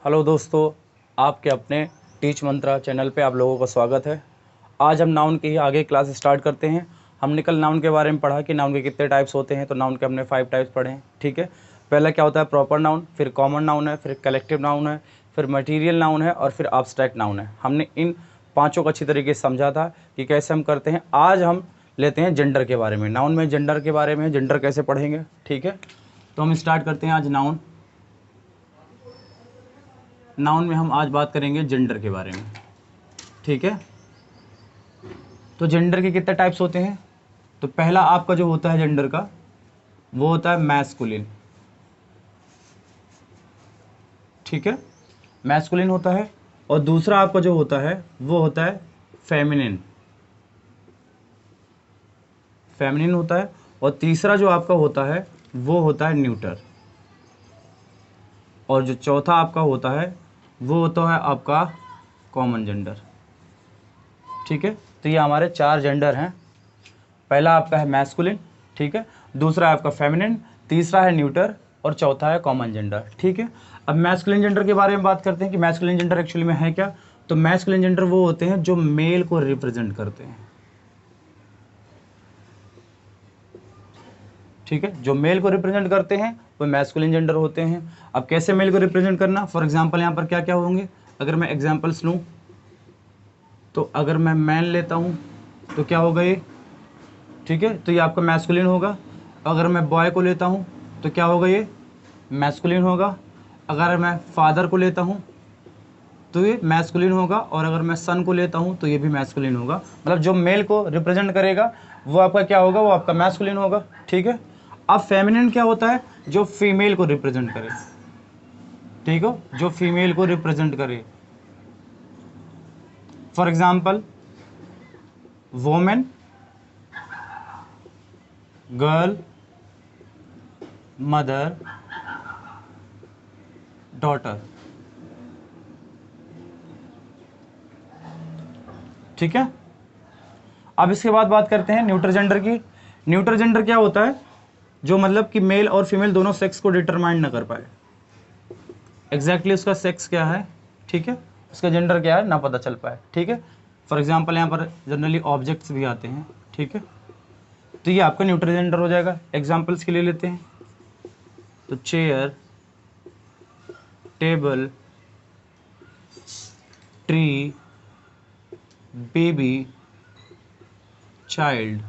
Hello दोस्तों, आपके अपने टीच मंत्रा चैनल पे आप लोगों का स्वागत है। आज हम नाउन की आगे क्लास स्टार्ट करते हैं। हमने कल नाउन के बारे में पढ़ा कि नाउन के कितने टाइप्स होते हैं, तो नाउन के हमने 5 टाइप्स पढ़े हैं। ठीक है, पहला क्या होता है प्रॉपर नाउन, फिर कॉमन नाउन है, फिर कलेक्टिव नाउन है, फिर मटीरियल नाउन है और फिर एब्स्ट्रैक्ट नाउन है। हमने इन पाँचों को अच्छी तरीके से समझा था कि कैसे हम करते हैं। आज हम लेते हैं जेंडर के बारे में। नाउन में जेंडर के बारे में, जेंडर कैसे पढ़ेंगे। ठीक है, तो हम स्टार्ट करते हैं आज नाउन में हम आज बात करेंगे जेंडर के बारे में। ठीक है, तो जेंडर के कितने टाइप्स होते हैं। तो पहला आपका जो होता है जेंडर का, वो होता है मैस्कुलिन। ठीक है, मैस्कुलिन होता है। और दूसरा आपका जो होता है वो होता है फेमिनिन। फेमिनिन होता है। और तीसरा जो आपका होता है वो होता है न्यूटर। और जो चौथा आपका होता है वो होता है आपका कॉमन जेंडर। ठीक है, तो ये हमारे 4 जेंडर हैं। पहला आपका है मैस्कुलिन, ठीक है, दूसरा है आपका फेमिनिन, तीसरा है न्यूटर और चौथा है कॉमन जेंडर। ठीक है, अब मैस्कुलिन जेंडर के बारे में बात करते हैं कि मैस्कुलिन जेंडर एक्चुअली में है क्या। तो मैस्कुलिन जेंडर वो होते हैं जो मेल को रिप्रेजेंट करते हैं। ठीक है, जो मेल को रिप्रेजेंट करते हैं वो मैस्कुलिन जेंडर होते हैं। अब कैसे मेल को रिप्रेजेंट करना, फॉर एग्जाम्पल यहाँ पर क्या क्या होंगे, अगर मैं एग्जाम्पल्स लूँ तो अगर मैं मैन लेता हूँ तो क्या होगा ये। ठीक है, तो ये आपका मैस्कुलिन होगा। अगर मैं बॉय को लेता हूँ तो क्या होगा, ये मैस्कुलिन होगा। अगर मैं फादर को लेता हूँ तो ये मैस्कुलिन होगा। और अगर मैं सन को लेता हूँ तो ये भी मैस्कुलिन होगा। मतलब जो मेल को रिप्रेजेंट करेगा वो आपका क्या होगा, वो आपका मैस्कुलिन होगा। ठीक है, अब फेमिनिन क्या होता है, जो फीमेल को रिप्रेजेंट करे। ठीक हो, जो फीमेल को रिप्रेजेंट करे। For example women, girl, mother, daughter. ठीक है, अब इसके बाद बात करते हैं न्यूट्रल जेंडर की। न्यूट्रल जेंडर क्या होता है, जो मतलब कि मेल और फीमेल दोनों सेक्स को डिटरमाइन ना कर पाए। एग्जैक्टली उसका सेक्स क्या है, ठीक है, उसका जेंडर क्या है ना पता चल पाए। ठीक है, फॉर एग्जांपल यहाँ पर जनरली ऑब्जेक्ट्स भी आते हैं। ठीक है, तो ये आपका न्यूट्रल जेंडर हो जाएगा। एग्जांपल्स के लिए लेते हैं तो chair, table, tree, baby, child,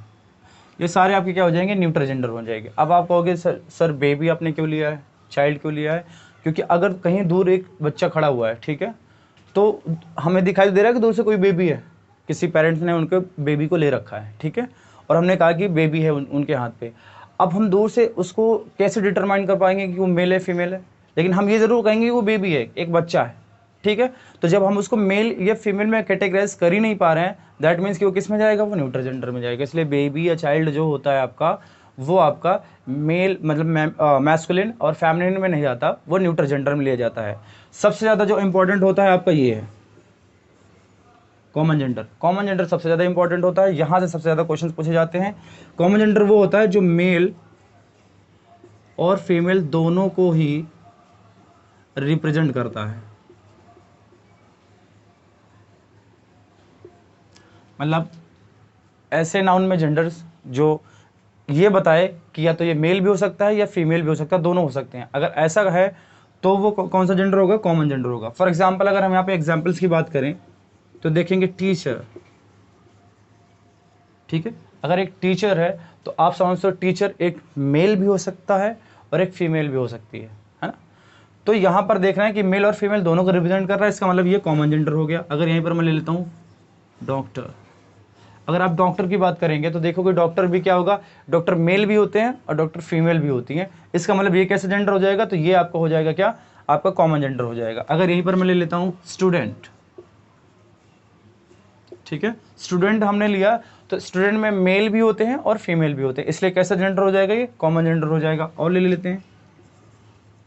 ये सारे आपके क्या हो जाएंगे, न्यूट्रल जेंडर हो जाएंगे। अब आप कहोगे सर बेबी आपने क्यों लिया है, चाइल्ड क्यों लिया है। क्योंकि अगर कहीं दूर एक बच्चा खड़ा हुआ है, ठीक है, तो हमें दिखाई दे रहा है कि दूर से कोई बेबी है, किसी पेरेंट्स ने उनके बेबी को ले रखा है। ठीक है, और हमने कहा कि बेबी है उनके हाथ पे। अब हम दूर से उसको कैसे डिटरमाइन कर पाएंगे कि वो मेल है फीमेल है, लेकिन हम ये ज़रूर कहेंगे कि वो बेबी है, एक बच्चा है। ठीक है, तो जब हम उसको मेल या फीमेल में कैटेगराइज कर ही नहीं पा रहे हैं, दैट मीन्स कि वो किस में जाएगा, वो न्यूट्रल जेंडर में जाएगा। इसलिए बेबी या चाइल्ड जो होता है आपका, वो आपका मेल मतलब मैस्कुलिन और फेमिनिन में नहीं जाता, वो न्यूट्रल जेंडर में लिया जाता है। सबसे ज़्यादा जो इंपॉर्टेंट होता है आपका ये है कॉमन जेंडर। कॉमन जेंडर सबसे ज़्यादा इंपॉर्टेंट होता है, यहाँ से सबसे ज़्यादा क्वेश्चन पूछे जाते हैं। कॉमन जेंडर वो होता है जो मेल और फीमेल दोनों को ही रिप्रेजेंट करता है। मतलब ऐसे नाउन में जेंडर्स जो ये बताए कि या तो ये मेल भी हो सकता है या फीमेल भी हो सकता है, दोनों हो सकते हैं। अगर ऐसा है तो वो कौन सा जेंडर होगा, कॉमन जेंडर होगा। फॉर एग्जाम्पल अगर हम यहाँ पे एग्जाम्पल्स की बात करें तो देखेंगे टीचर। ठीक है, अगर एक टीचर है तो आप समझते हो टीचर एक मेल भी हो सकता है और एक फीमेल भी हो सकती है ना। तो यहाँ पर देख रहे हैं कि मेल और फीमेल दोनों को रिप्रेजेंट कर रहा है, इसका मतलब ये कॉमन जेंडर हो गया। अगर यहीं पर मैं ले लेता हूँ डॉक्टर, अगर आप डॉक्टर की बात करेंगे तो देखोगे डॉक्टर भी क्या होगा, डॉक्टर मेल भी होते हैं और डॉक्टर फीमेल भी होती हैं। इसका मतलब ये कैसे जेंडर हो जाएगा, तो ये आपका हो जाएगा क्या, आपका कॉमन जेंडर हो जाएगा। अगर यहीं पर मैं ले लेता हूँ स्टूडेंट, ठीक है, स्टूडेंट हमने लिया तो स्टूडेंट में मेल भी होते हैं और फीमेल भी होते हैं, इसलिए कैसा जेंडर हो जाएगा, ये कॉमन जेंडर हो जाएगा। और ले लेते हैं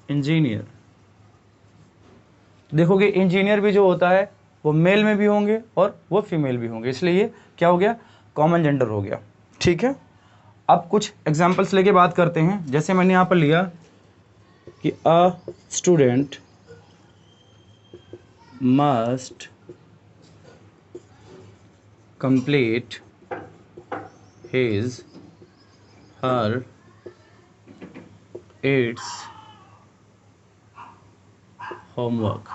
इंजीनियर, देखोगे इंजीनियर भी जो होता है वो मेल में भी होंगे और वो फीमेल भी होंगे, इसलिए ये क्या हो गया, कॉमन जेंडर हो गया। ठीक है, अब कुछ एग्जाम्पल्स लेके बात करते हैं। जैसे मैंने यहाँ पर लिया कि a student must complete his her its homework।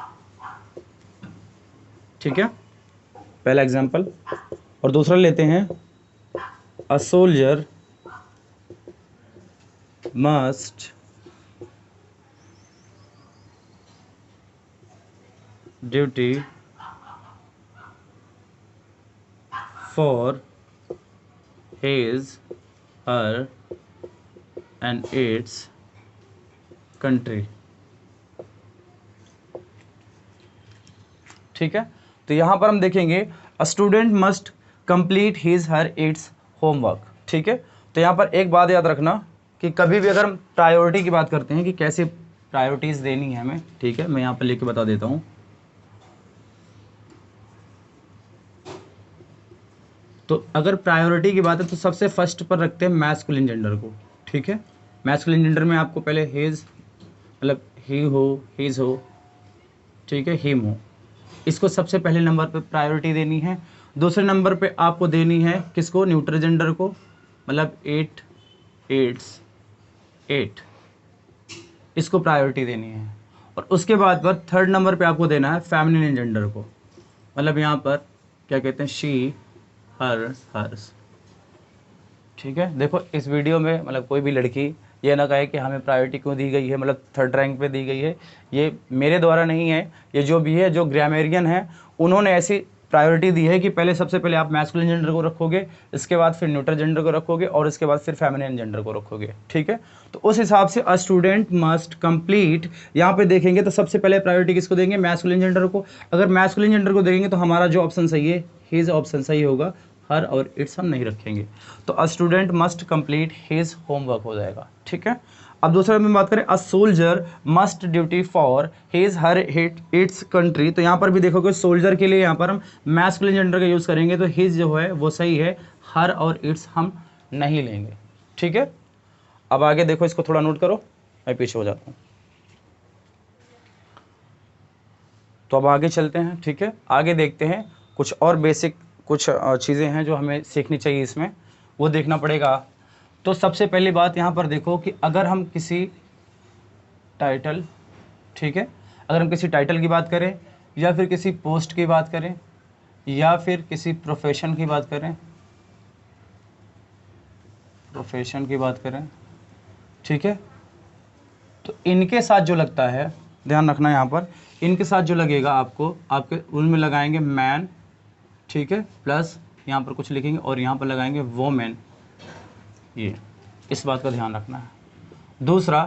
ठीक है, पहला एग्जाम्पल। और दूसरा लेते हैं, a soldier must duty for his her and its country। ठीक है, तो यहां पर हम देखेंगे a student must complete his her it's homework. ठीक है, तो यहां पर एक बात याद रखना कि कभी भी अगर हम प्रायोरिटी की बात करते हैं कि कैसे प्रायोरिटीज देनी है हमें, ठीक है, मैं यहां पर लेके बता देता हूं। तो अगर प्रायोरिटी की बात है तो सबसे फर्स्ट पर रखते हैं मैस्कुलिन जेंडर को। ठीक है, मैस्कुलिन जेंडर में आपको पहले हिज मतलब ही हो, हिज हो, ठीक है, हिम हो, इसको सबसे पहले नंबर पे प्रायोरिटी देनी है। दूसरे नंबर पे आपको देनी है किसको, न्यूट्रल जेंडर को, मतलब एट, एट्स, एट, इसको प्रायोरिटी देनी है। और उसके बाद पर थर्ड नंबर पे आपको देना है फेमिनिन जेंडर को, मतलब यहाँ पर क्या कहते हैं, शी, हर, हर्स। ठीक है, देखो इस वीडियो में मतलब कोई भी लड़की ये ना कहे कि हमें प्रायोरिटी क्यों दी गई है, मतलब थर्ड रैंक पे दी गई है, ये मेरे द्वारा नहीं है, ये जो भी है, जो ग्रामेरियन है उन्होंने ऐसी प्रायोरिटी दी है कि पहले सबसे पहले आप मैस्कुलिन जेंडर को रखोगे, इसके बाद फिर न्यूट्रल जेंडर को रखोगे और इसके बाद फिर फेमिनिन जेंडर को रखोगे। ठीक है, तो उस हिसाब से अ स्टूडेंट मस्ट कंप्लीट, यहाँ पे देखेंगे तो सबसे पहले प्रायोरिटी किसको देंगे, मैस्कुलिन जेंडर को। अगर मैस्कुलिन जेंडर को देंगे तो हमारा जो ऑप्शन सही है, हिज ऑप्शन सही होगा, हर और इट्स हम नहीं रखेंगे। तो a student must complete his homework हो जाएगा। ठीक है, अब दूसरा में बात करें, a soldier must duty for his her it's country. तो यहाँ पर भी देखोगे सोल्जर के लिए यहाँ पर हम मैस्कुलिन जेंडर का यूज़ करेंगे, तो हिज जो है वो सही है, हर और इट्स हम नहीं लेंगे। ठीक है, अब आगे देखो, इसको थोड़ा नोट करो, मैं पीछे हो जाता हूँ। तो अब आगे चलते हैं। ठीक है, आगे देखते हैं कुछ और बेसिक कुछ चीज़ें हैं जो हमें सीखनी चाहिए इसमें, वो देखना पड़ेगा। तो सबसे पहली बात यहाँ पर देखो कि अगर हम किसी टाइटल, ठीक है, अगर हम किसी टाइटल की बात करें या फिर किसी पोस्ट की बात करें या फिर किसी प्रोफेशन की बात करें, प्रोफेशन की बात करें, ठीक है, तो इनके साथ जो लगता है, ध्यान रखना यहाँ पर, इनके साथ जो लगेगा आपको, आपके उनमें लगाएंगे मैन, ठीक है, प्लस यहाँ पर कुछ लिखेंगे और यहाँ पर लगाएंगे वोमेन। ये इस बात का ध्यान रखना है। दूसरा,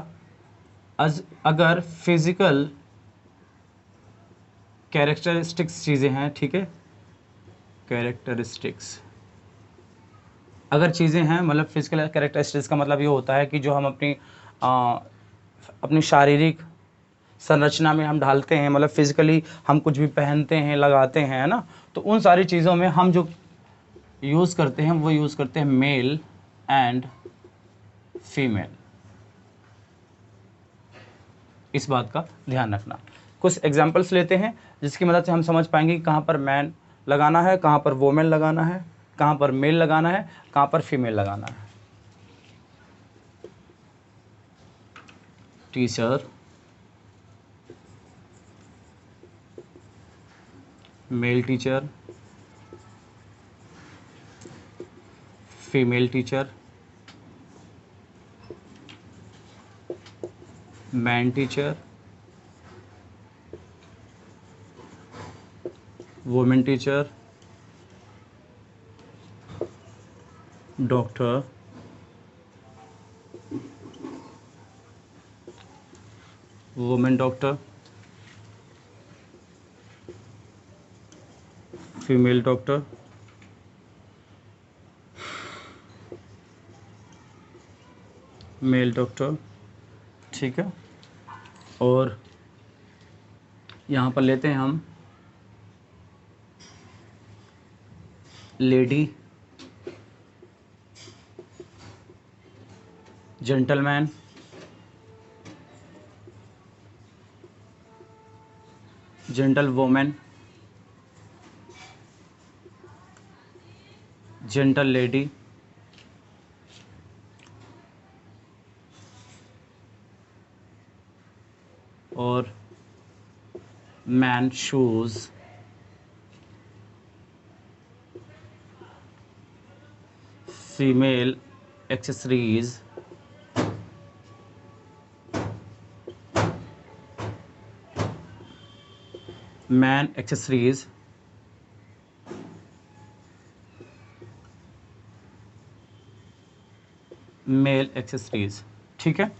अगर फिजिकल कैरेक्टरिस्टिक्स चीज़ें हैं, ठीक है, कैरेक्टरिस्टिक्स अगर चीज़ें हैं, मतलब फिजिकल कैरेक्टरिस्टिक्स का मतलब ये होता है कि जो हम अपनी शारीरिक संरचना में हम डालते हैं, मतलब फिजिकली हम कुछ भी पहनते हैं, लगाते हैं, है ना, तो उन सारी चीज़ों में हम जो यूज़ करते हैं वो यूज़ करते हैं मेल एंड फीमेल। इस बात का ध्यान रखना। कुछ एग्जांपल्स लेते हैं जिसकी मदद से हम समझ पाएंगे कि कहाँ पर मैन लगाना है, कहाँ पर वोमेन लगाना है, कहाँ पर मेल लगाना है, कहाँ पर फीमेल लगाना है। Teacher, male teacher, female teacher, man teacher, women teacher, doctor, women doctor, female doctor, male doctor. ठीक है, और यहाँ पर लेते हैं हम lady, gentleman, gentle women, gentle lady, और man shoes, female accessories, man accessories, male accessories. ठीक है,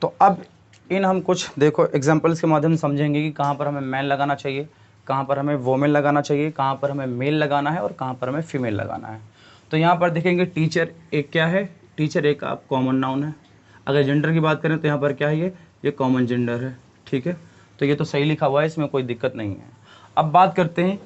तो अब इन हम कुछ देखो एग्जांपल्स के माध्यम से समझेंगे कि कहाँ पर हमें मैन लगाना चाहिए, कहाँ पर हमें वोमेन लगाना चाहिए, कहाँ पर हमें मेल लगाना है और कहाँ पर हमें फीमेल लगाना है। तो यहाँ पर देखेंगे टीचर एक क्या है, टीचर एक आप कॉमन नाउन है। अगर जेंडर की बात करें तो यहाँ पर क्या है, ये कॉमन जेंडर है। ठीक है, तो ये तो सही लिखा हुआ है, इसमें कोई दिक्कत नहीं है। अब बात करते हैं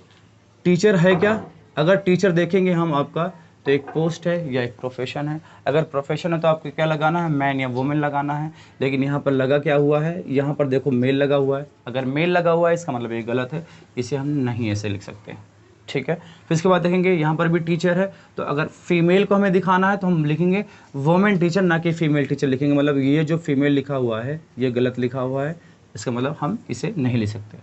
टीचर है क्या। अगर टीचर देखेंगे हम आपका, तो एक पोस्ट है या एक प्रोफेशन है। अगर प्रोफेशन है तो आपको क्या लगाना है, मैन या वुमेन लगाना है। लेकिन यहाँ पर लगा क्या हुआ है, यहाँ पर देखो मेल लगा हुआ है। अगर मेल लगा हुआ है इसका मतलब ये गलत है, इसे हम नहीं ऐसे लिख सकते हैं। ठीक है, फिर इसके बाद देखेंगे यहाँ पर भी टीचर है, तो अगर फीमेल को हमें दिखाना है तो हम लिखेंगे वुमेन टीचर, ना कि फीमेल टीचर लिखेंगे। मतलब ये जो फीमेल लिखा हुआ है ये गलत लिखा हुआ है, इसका मतलब हम इसे नहीं लिख सकते।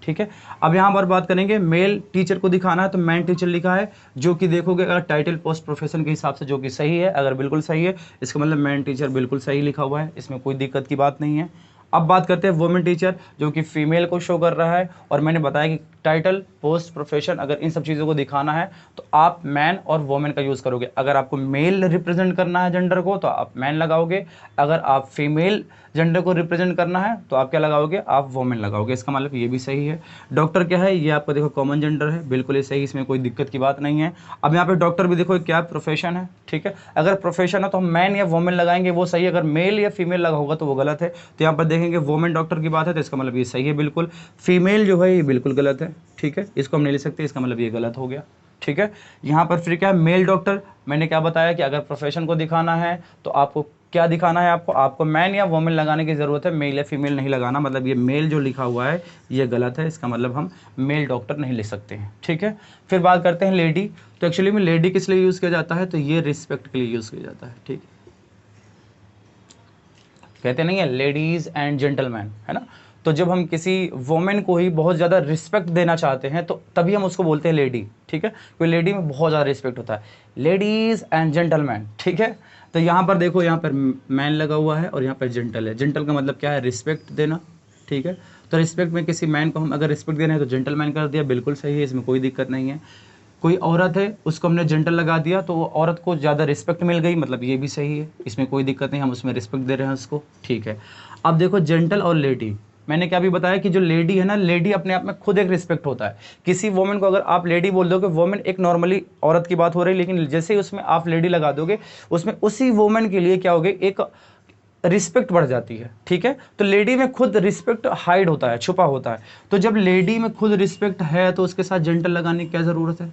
ठीक है, अब यहाँ पर बात करेंगे मेल टीचर को दिखाना है तो मैन टीचर लिखा है, जो कि देखोगे अगर टाइटल पोस्ट प्रोफेशन के हिसाब से जो कि सही है, अगर बिल्कुल सही है इसका मतलब मैन टीचर बिल्कुल सही लिखा हुआ है, इसमें कोई दिक्कत की बात नहीं है। अब बात करते हैं वुमेन टीचर, जो कि फीमेल को शो कर रहा है, और मैंने बताया कि टाइटल पोस्ट प्रोफेशन अगर इन सब चीज़ों को दिखाना है तो आप मैन और वुमेन का यूज़ करोगे। अगर आपको मेल रिप्रेजेंट करना है जेंडर को तो आप मैन लगाओगे, अगर आप फीमेल जेंडर को रिप्रेजेंट करना है तो आप क्या लगाओगे, आप वुमेन लगाओगे। इसका मतलब ये भी सही है। डॉक्टर क्या है, ये आपका देखो कॉमन जेंडर है, बिल्कुल ही सही, इसमें कोई दिक्कत की बात नहीं है। अब यहाँ पे डॉक्टर भी देखो क्या प्रोफेशन है। ठीक है, अगर प्रोफेशन है तो हम मैन या वुमेन लगाएंगे, वो सही है। अगर मेल या फीमेल लगा होगा तो वो गलत है। तो यहाँ पर देखेंगे वुमेन डॉक्टर की बात है तो इसका मतलब ये सही है बिल्कुल। फीमेल जो है ये बिल्कुल गलत है। ठीक है, इसको हम नहीं ले सकते, इसका मतलब ये गलत हो गया। ठीक है, यहाँ पर फिर क्या है, मेल डॉक्टर, मैंने क्या बताया कि अगर प्रोफेशन को दिखाना है तो आपको क्या दिखाना है, आपको मैन या वुमेन लगाने की ज़रूरत है, मेल या फीमेल नहीं लगाना। मतलब ये मेल जो लिखा हुआ है ये गलत है, इसका मतलब हम मेल डॉक्टर नहीं लिख सकते हैं। ठीक है, फिर बात करते हैं लेडी। तो एक्चुअली में लेडी किस लिए यूज़ किया जाता है, तो ये रिस्पेक्ट के लिए यूज़ किया जाता है। ठीक है, कहते नहीं है लेडीज़ एंड जेंटलमैन, है ना। तो जब हम किसी वोमेन को ही बहुत ज़्यादा रिस्पेक्ट देना चाहते हैं तो तभी हम उसको बोलते हैं लेडी। ठीक है, क्योंकि लेडी में बहुत ज़्यादा रिस्पेक्ट होता है, लेडीज़ एंड जेंटलमैन। ठीक है, तो यहाँ पर देखो, यहाँ पर मैन लगा हुआ है और यहाँ पर जेंटल है। जेंटल का मतलब क्या है, रिस्पेक्ट देना। ठीक है, तो रिस्पेक्ट में किसी मैन को हम अगर रिस्पेक्ट देना है तो जेंटलमैन कर दिया, बिल्कुल सही है, इसमें कोई दिक्कत नहीं है। कोई औरत है उसको हमने जेंटल लगा दिया तो वो औरत को ज़्यादा रिस्पेक्ट मिल गई, मतलब ये भी सही है, इसमें कोई दिक्कत नहीं, हम उसमें रिस्पेक्ट दे रहे हैं उसको। ठीक है, अब देखो जेंटल और लेडी, मैंने क्या भी बताया कि जो लेडी है ना, लेडी अपने आप में खुद एक रिस्पेक्ट होता है। किसी वोमेन को अगर आप लेडी बोल दोगे, वोमेन एक नॉर्मली औरत की बात हो रही है, लेकिन जैसे ही उसमें आप लेडी लगा दोगे उसमें उसी वोमेन के लिए क्या होगा, एक रिस्पेक्ट बढ़ जाती है। ठीक है, तो लेडी में खुद रिस्पेक्ट हाइड होता है, छुपा होता है। तो जब लेडी में खुद रिस्पेक्ट है तो उसके साथ जेंटल लगाने की क्या ज़रूरत है,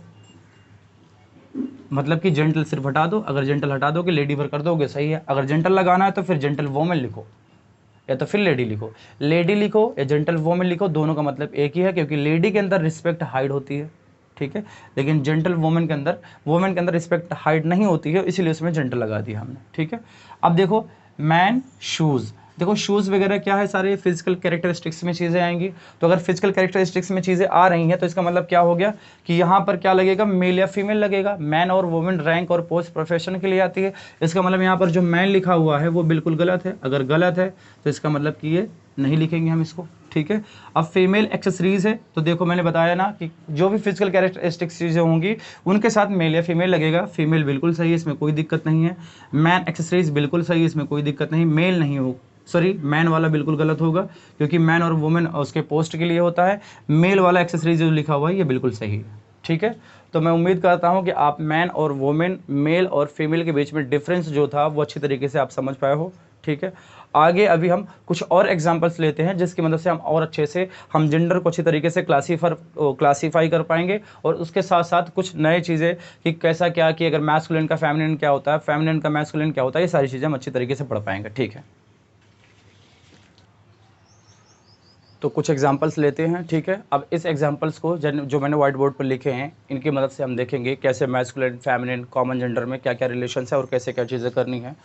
मतलब कि जेंटल सिर्फ हटा दो, अगर जेंटल हटा दोगे लेडी भर कर दोगे, सही है। अगर जेंटल लगाना है तो फिर जेंटल वोमेन लिखो या तो फिर लेडी लिखो, लेडी लिखो या जेंटल वोमेन लिखो, दोनों का मतलब एक ही है, क्योंकि लेडी के अंदर रिस्पेक्ट हाइड होती है। ठीक है, लेकिन जेंटल वोमेन के अंदर रिस्पेक्ट हाइड नहीं होती है, इसीलिए उसमें जेंटल लगा दिया हमने। ठीक है, अब देखो मैन शूज़, देखो शूज़ वगैरह क्या है, सारे फिजिकल कैरेक्टरिस्टिक्स में चीज़ें आएंगी। तो अगर फिजिकल कैरेक्टरिस्टिक्स में चीज़ें आ रही हैं तो इसका मतलब क्या हो गया कि यहाँ पर क्या लगेगा, मेल या फीमेल लगेगा। मैन और वुमेन रैंक और पोस्ट प्रोफेशन के लिए आती है, इसका मतलब यहाँ पर जो मैन लिखा हुआ है वो बिल्कुल गलत है। अगर गलत है तो इसका मतलब कि ये नहीं लिखेंगे हम इसको। ठीक है, अब फीमेल एक्सेसरीज है, तो देखो मैंने बताया ना कि जो भी फिजिकल कैरेक्टरिस्टिक्स चीज़ें होंगी उनके साथ मेल या फीमेल लगेगा। फीमेल बिल्कुल सही है, इसमें कोई दिक्कत नहीं है। मैन एक्सेसरीज बिल्कुल सही है, इसमें कोई दिक्कत नहीं। मेल नहीं हो, सॉरी मैन वाला बिल्कुल गलत होगा, क्योंकि मैन और वुमेन उसके पोस्ट के लिए होता है। मेल वाला एक्सेसरीज जो लिखा हुआ है ये बिल्कुल सही है। ठीक है, तो मैं उम्मीद करता हूँ कि आप मैन और वुमेन, मेल और फीमेल के बीच में डिफरेंस जो था वो अच्छी तरीके से आप समझ पाए हो। ठीक है, आगे अभी हम कुछ और एग्जांपल्स लेते हैं जिसकी मदद से हम और अच्छे से हम जेंडर को अच्छी तरीके से क्लासीफाई कर पाएंगे, और उसके साथ साथ कुछ नए चीज़ें कि कैसा क्या, कि अगर मैस्कुलिन का फेमिनिन क्या होता है, फेमिनिन का मैस्कुलिन क्या होता है, ये सारी चीज़ें हम अच्छी तरीके से पढ़ पाएंगे। ठीक है। तो कुछ एग्जांपल्स लेते हैं, ठीक है। अब इस एग्जांपल्स को जो मैंने व्हाइट बोर्ड पर लिखे हैं, इनकी मदद से हम देखेंगे कैसे मैस्कुलिन, फेमिनिन, कॉमन जेंडर में क्या क्या रिलेशंस है और कैसे क्या चीज़ें करनी है।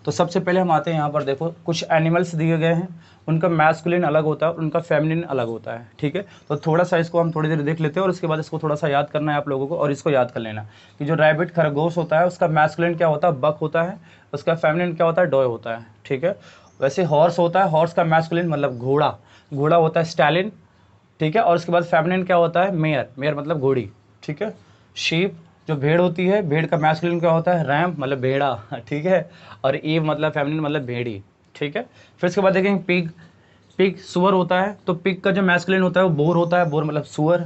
तो सबसे पहले हम आते हैं यहाँ पर, देखो कुछ एनिमल्स दिए गए हैं, उनका मैस्कुलिन अलग होता है और उनका फेमिनिन अलग होता है, ठीक है। तो थोड़ा सा इसको हम थोड़ी देर देख लेते हैं और उसके बाद इसको थोड़ा सा याद करना है आप लोगों को, और इसको याद कर लेना कि जो रैबिट, खरगोश होता है, उसका मैस्कुलिन क्या होता है, बक होता है, उसका फेमिनिन क्या होता है, डॉय होता है, ठीक है। वैसे हॉर्स होता है, हॉर्स का मैस्कुलिन मतलब घोड़ा, घोड़ा होता है स्टैलिन, ठीक है। और उसके बाद फेमिनिन क्या होता है, मेयर, मेयर मतलब घोड़ी, ठीक है। शीप जो भेड़ होती है, भेड़ का मैस्कुलिन क्या होता है, रैम मतलब भेड़ा, ठीक है। और ईव मतलब फेमिनिन मतलब भेड़ी, ठीक है। फिर उसके बाद देखेंगे पिग, पिग सुअर होता है, तो पिग का जो मैस्कुलिन होता है वो बोर होता है, बोर मतलब सुअर।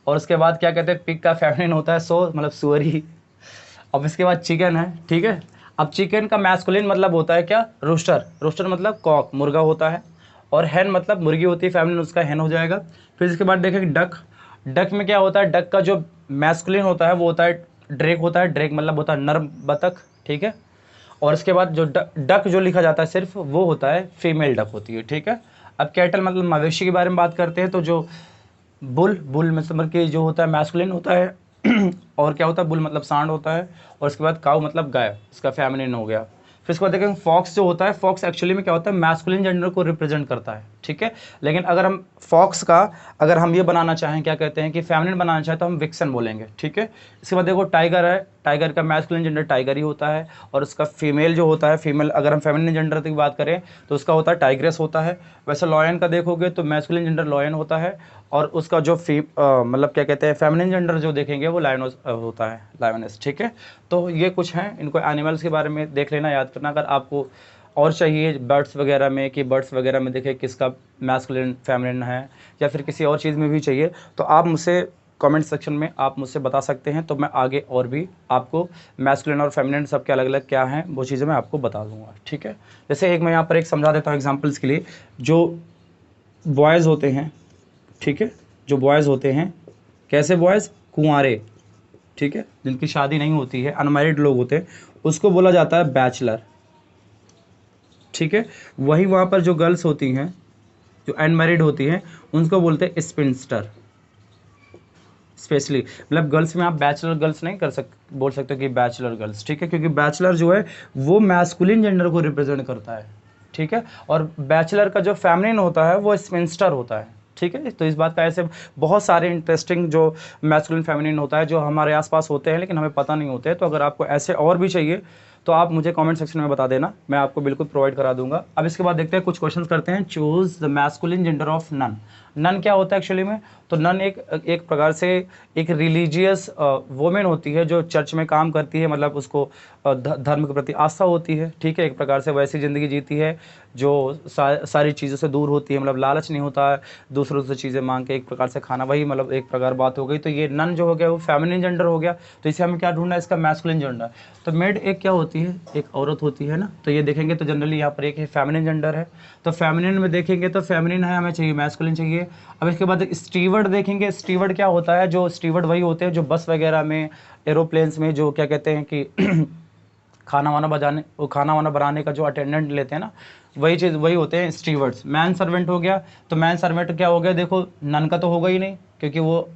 और उसके बाद क्या कहते हैं, पिग का फेमिनिन होता है सो मतलब सुअरी। अब इसके बाद चिकन है, ठीक है। अब चिकन का मैस्कुलिन मतलब होता है क्या, रोस्टर, रोस्टर मतलब कॉक, मुर्गा होता है। और हैन मतलब मुर्गी होती है, फेमिनिन उसका हैन हो जाएगा। फिर इसके बाद देखेंगे डक, डक में क्या होता है, डक का जो मैस्कुलिन होता है वो होता है ड्रेक होता है, ड्रेक मतलब होता है नर बतख, ठीक है। और इसके बाद जो डक जो लिखा जाता है सिर्फ वो होता है फीमेल डक होती है, ठीक है। अब कैटल मतलब मवेशी के बारे में बात करते हैं, तो जो बुल, बुल मतलब कि जो होता है मैस्कुलिन होता है और क्या होता है, बुल मतलब सांड होता है। और उसके बाद काऊ मतलब गाय, इसका फेमिनिन हो गया। फिर इसके बाद देखेंगे फॉक्स जो होता है, फॉक्स एक्चुअली में क्या होता है, मैस्कुलिन जेंडर को रिप्रेजेंट करता है, ठीक है। लेकिन अगर हम फॉक्स का अगर हम ये बनाना चाहें, क्या कहते हैं कि फेमिनिन बनाना चाहें, तो हम विक्सन बोलेंगे, ठीक है। इसके बाद देखो टाइगर है, टाइगर का मैस्कुलिन जेंडर टाइगर ही होता है। और उसका फीमेल जो होता है, फीमेल अगर हम फेमिनिन जेंडर की बात करें तो उसका होता है टाइग्रेस होता है। वैसे लॉयन का देखोगे तो मैस्कुलिन जेंडर लॉयन होता है, और उसका जो मतलब क्या कहते हैं फेमिनिन जेंडर जो देखेंगे वो लायनोस होता है, लायनेस, ठीक है। तो ये कुछ हैं, इनको एनिमल्स के बारे में देख लेना, याद करना। अगर आपको और चाहिए बर्ड्स वगैरह में, कि बर्ड्स वगैरह में देखें किसका मैस्कुलिन फेमिनिन है, या फिर किसी और चीज़ में भी चाहिए, तो आप मुझसे कमेंट सेक्शन में आप मुझसे बता सकते हैं। तो मैं आगे और भी आपको मैस्कुलिन और फेमिनिन सबके अलग अलग क्या हैं वो चीज़ें मैं आपको बता दूंगा, ठीक है। जैसे एक मैं यहाँ पर एक समझा देता हूँ एग्जाम्पल्स के लिए। जो बॉयज़ होते हैं, ठीक है, जो बॉयज़ होते हैं, कैसे बॉयज़, कुंवारे, ठीक है, जिनकी शादी नहीं होती है, अनमैरिड लोग होते हैं, उसको बोला जाता है बैचलर, ठीक है। वही वहाँ पर जो गर्ल्स होती हैं, जो अनमैरिड होती हैं, उनको बोलते हैं स्पिंस्टर। स्पेशली मतलब गर्ल्स में आप बैचलर गर्ल्स नहीं बोल सकते कि बैचलर गर्ल्स, ठीक है, क्योंकि बैचलर जो है वो मैस्कुलिन जेंडर को रिप्रेजेंट करता है, ठीक है। और बैचलर का जो फेमिनिन होता है वो स्पिंस्टर होता है, ठीक है। तो इस बात का ऐसे बहुत सारे इंटरेस्टिंग जो मैस्कुलिन फेमिनिन होता है जो हमारे आसपास होते हैं लेकिन हमें पता नहीं होते हैं। तो अगर आपको ऐसे और भी चाहिए तो आप मुझे कमेंट सेक्शन में बता देना, मैं आपको बिल्कुल प्रोवाइड करा दूंगा। अब इसके बाद देखते हैं कुछ क्वेश्चंस करते हैं। Choose the masculine gender of nun. Nun क्या होता है एक्चुअली में, तो नन एक प्रकार से एक रिलीजियस वोमेन होती है जो चर्च में काम करती है, मतलब उसको धर्म के प्रति आस्था होती है, ठीक है। एक प्रकार से वैसी ज़िंदगी जीती है जो सारी चीज़ों से दूर होती है, मतलब लालच नहीं होता है दूसरों से चीज़ें मांग के, एक प्रकार से खाना, वही मतलब एक प्रकार बात हो गई। तो ये नन जो हो गया वो फेमिनिन जेंडर हो गया। तो इसे हमें क्या ढूंढना है, इसका मैस्कुलिन जेंडर। तो मेड एक क्या होती है, एक औरत होती है ना। तो ये देखेंगे तो जनरली यहाँ पर एक फेमिनिन जेंडर है। तो फेमिनिन में देखेंगे तो फेमिनिन है, हमें चाहिए मैस्कुलिन चाहिए। अब इसके बाद स्टीवर्ड देखेंगे। स्टीवर्ड क्या होता है, जो स्टीवर्ड वही होते हैं जो बस वगैरह में, एरोप्लेन्स में, जो क्या कहते हैं कि खाना वाना बनाने का जो अटेंडेंट लेते हैं ना, वही चीज़ वही होते हैं स्टीवर्ड्स। मैन सर्वेंट हो गया, तो मैन सर्वेंट क्या हो गया, देखो नन का तो होगा ही नहीं क्योंकि वो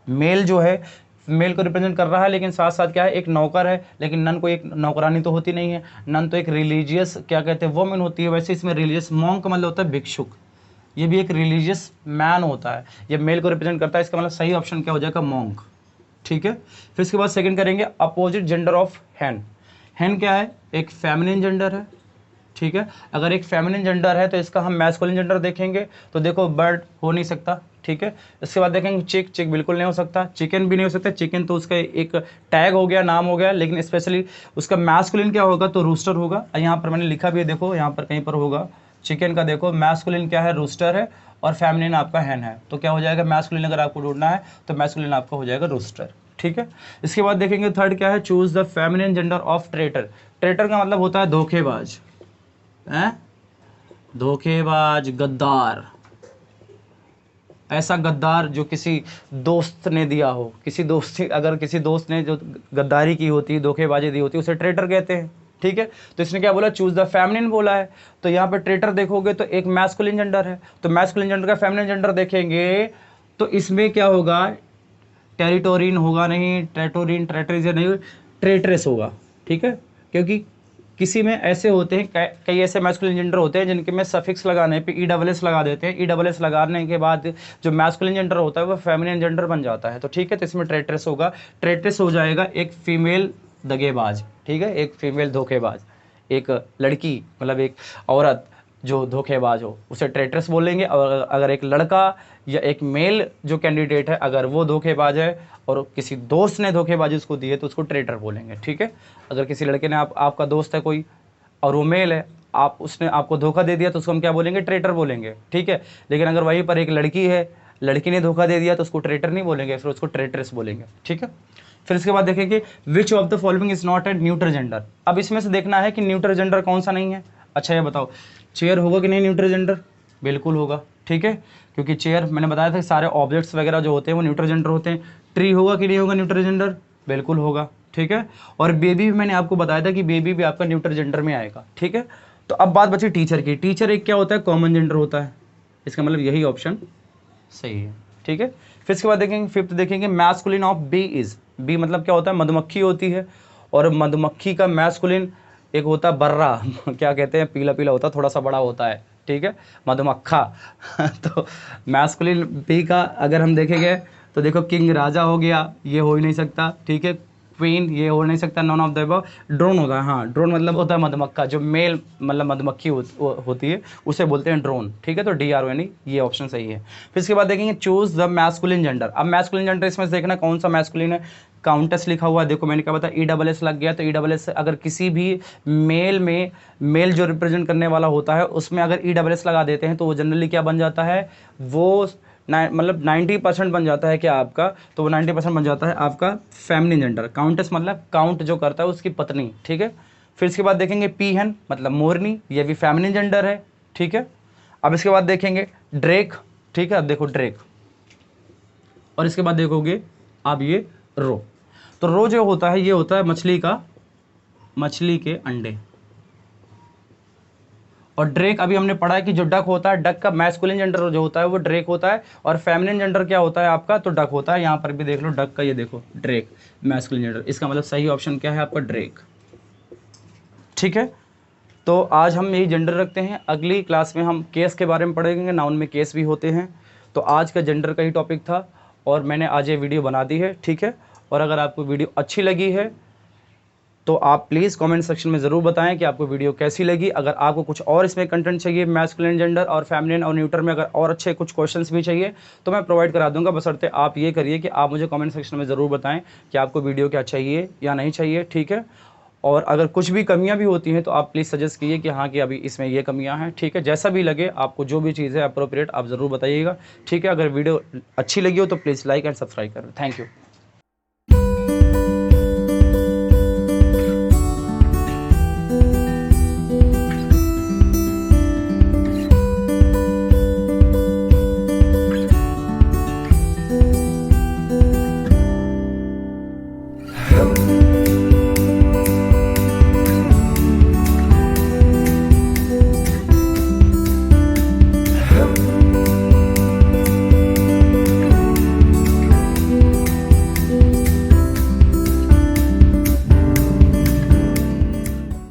मेल जो है मेल को रिप्रेजेंट कर रहा है, लेकिन साथ साथ क्या है, एक नौकर है। लेकिन नन को एक नौकरानी तो होती नहीं है, नन तो एक रिलीजियस क्या कहते हैं वोमेन होती है। वैसे इसमें रिलीजियस मॉन्क का मतलब होता है भिक्षुक, ये भी एक रिलीजियस मैन होता है, ये मेल को रिप्रेजेंट करता है। इसका मतलब सही ऑप्शन क्या हो जाएगा, मॉन्क, ठीक है। फिर इसके बाद सेकंड करेंगे अपोजिट जेंडर ऑफ हैन। हैन क्या है, एक फेमिनिन जेंडर है, ठीक है। अगर एक फेमिनिन जेंडर है तो इसका हम मैस्कुलिन जेंडर देखेंगे, तो देखो बर्ड हो नहीं सकता, ठीक है। इसके बाद देखेंगे चिक, चिक बिल्कुल नहीं हो सकता, चिकन भी नहीं हो सकता। चिकन तो उसका एक टैग हो गया, नाम हो गया, लेकिन स्पेशली उसका मैस्कुलिन क्या होगा, तो रूस्टर होगा। यहाँ पर मैंने लिखा भी है, देखो यहाँ पर कहीं पर होगा चिकन का, देखो मैस्कुलिन क्या है, रूस्टर है, और फेमिनिन आपका हैन है। तो क्या हो जाएगा, मैस्कुलिन अगर आपको ढूंढना है तो मैस्कुलिन आपका हो जाएगा रूस्टर, ठीक है। इसके बाद देखेंगे थर्ड क्या है, choose the feminine gender of traitor. Traitor का मतलब होता है धोखेबाज, धोखेबाज, गद्दार। ऐसा गद्दार जो किसी दोस्त ने दिया हो, किसी दोस्त, अगर किसी दोस्त ने जो गद्दारी की होती है, धोखेबाजी दी होती है, उसे ट्रेटर कहते हैं, ठीक है। तो इसने क्या बोला, चूज द फेमिनिन बोला है। तो यहाँ पे ट्रेटर देखोगे तो एक मैस्कुलिन जेंडर है, तो मैस्कुलिन जेंडर का फेमिनिन जेंडर देखेंगे तो इसमें क्या होगा, टेरिटोरिन होगा नहीं, ट्रेटोरिन ट्रेटरीजन नहीं, ट्रेट्रेस होगा, ठीक है। क्योंकि किसी में ऐसे होते हैं, कई ऐसे मैस्कुलिन जेंडर होते हैं जिनके में सफिक्स लगाने पे ESS लगा देते हैं, ESS लगाने के बाद जो मैस्कुलिन जेंडर होता है वो फेमिनिन जेंडर बन जाता है। तो ठीक है, तो इसमें ट्रेट्रेस होगा, ट्रेट्रेस हो जाएगा एक फीमेल दगेबाज, ठीक है, एक फीमेल धोखेबाज, एक लड़की मतलब एक औरत जो धोखेबाज हो उसे ट्रेट्रेस बोलेंगे। और अगर एक लड़का या एक मेल जो कैंडिडेट है अगर वो धोखेबाज है और किसी दोस्त ने धोखेबाजी उसको दी है तो उसको ट्रेटर बोलेंगे, ठीक है। अगर किसी लड़के ने आपका दोस्त है कोई और वो मेल है, उसने आपको धोखा दे दिया तो उसको हम क्या बोलेंगे, ट्रेटर बोलेंगे, ठीक है। लेकिन अगर वहीं पर एक लड़की है, लड़की ने धोखा दे दिया तो उसको ट्रेटर नहीं बोलेंगे, फिर उसको ट्रेट्रेस बोलेंगे, ठीक है। फिर इसके बाद देखेंगे which of the following is not a neutral gender. अब इसमें से देखना है कि न्यूट्रल जेंडर कौन सा नहीं है। अच्छा ये बताओ, चेयर होगा कि नहीं न्यूट्रल जेंडर? बिल्कुल होगा, ठीक है, क्योंकि चेयर मैंने बताया था कि सारे ऑब्जेक्ट्स वगैरह जो होते हैं वो न्यूट्रल जेंडर होते हैं। ट्री होगा कि नहीं होगा न्यूट्रल जेंडर? बिल्कुल होगा, ठीक है। और बेबी भी मैंने आपको बताया था कि बेबी भी आपका न्यूट्रल जेंडर में आएगा, ठीक है। तो अब बात बची टीचर की। टीचर एक क्या होता है, कॉमन जेंडर होता है, इसका मतलब यही ऑप्शन सही है, ठीक है। फिर इसके बाद देखेंगे फिफ्थ, देखेंगे masculine of bee is, bee मतलब क्या होता है, मधुमक्खी होती है, और मधुमक्खी का मैस्कुलिन एक होता है बर्रा क्या कहते हैं, पीला पीला होता है, थोड़ा सा बड़ा होता है, ठीक है, मधुमक्खा तो मैस्कुलिन बी का अगर हम देखेंगे तो देखो किंग राजा हो गया, ये हो ही नहीं सकता, ठीक है। क्वीन ये हो नहीं सकता, none of the above. Drone होता है, हाँ ड्रोन मतलब होता है मधुमक्खा, जो मेल मतलब मधुमक्खी होती है उसे बोलते हैं ड्रोन, ठीक है। तो DRON ये ऑप्शन सही है। फिर इसके बाद देखेंगे चूज द मैस्कुलिन जेंडर। अब मैस्कुलिन जेंडर इसमें से देखना कौन सा मैस्कुलिन है। काउंटस लिखा हुआ है, देखो मैंने क्या बताया, ESS लग गया, तो ESS अगर किसी भी मेल में, मेल जो रिप्रेजेंट करने वाला होता है उसमें अगर ESS लगा देते हैं तो वो जनरली क्या बन जाता है, वो मतलब 90% बन जाता है क्या आपका, तो वो 90% बन जाता है आपका फेमिनिन जेंडर। काउंटस मतलब काउंट जो करता है उसकी पत्नी, ठीक है। फिर इसके बाद देखेंगे पीहन मतलब मोरनी, ये भी फेमिनिन जेंडर है, ठीक है। अब इसके बाद देखेंगे ड्रेक, ठीक है। अब देखो ड्रेक, और इसके बाद देखोगे अब ये रो। तो रो जो होता है ये होता है मछली के अंडे। और ड्रेक अभी हमने पढ़ा है कि जो डक होता है, डक का मैस्कुलिन जेंडर जो होता है वो ड्रेक होता है, और फेमिनिन जेंडर क्या होता है आपका, तो डक होता है। यहाँ पर भी देख लो डक का, ये देखो ड्रेक मैस्कुलिन जेंडर, इसका मतलब सही ऑप्शन क्या है आपका, ड्रेक, ठीक है। तो आज हम यही जेंडर रखते हैं, अगली क्लास में हम केस के बारे में पढ़ेंगे, नाउन में केस भी होते हैं। तो आज का जेंडर का ही टॉपिक था और मैंने आज ये वीडियो बना दी है, ठीक है। और अगर आपको वीडियो अच्छी लगी है तो आप प्लीज़ कमेंट सेक्शन में ज़रूर बताएं कि आपको वीडियो कैसी लगी। अगर आपको कुछ और इसमें कंटेंट चाहिए, मैस्कुलिन जेंडर और फेमिनिन और न्यूट्रल में अगर और अच्छे कुछ क्वेश्चंस भी चाहिए तो मैं प्रोवाइड करा दूंगा, बशर्ते आप ये करिए कि आप मुझे कमेंट सेक्शन में ज़रूर बताएं कि आपको वीडियो क्या चाहिए या नहीं चाहिए, ठीक है। और अगर कुछ भी कमियां भी होती हैं तो आप प्लीज़ सजेस्ट कीजिए कि हाँ कि अभी इसमें ये कमियां हैं, ठीक है। जैसा भी लगे आपको, जो भी चीज़ है अप्रोप्रिएट, आप ज़रूर बताइएगा, ठीक है। अगर वीडियो अच्छी लगी हो तो प्लीज़ लाइक एंड सब्सक्राइब करें। Thank you.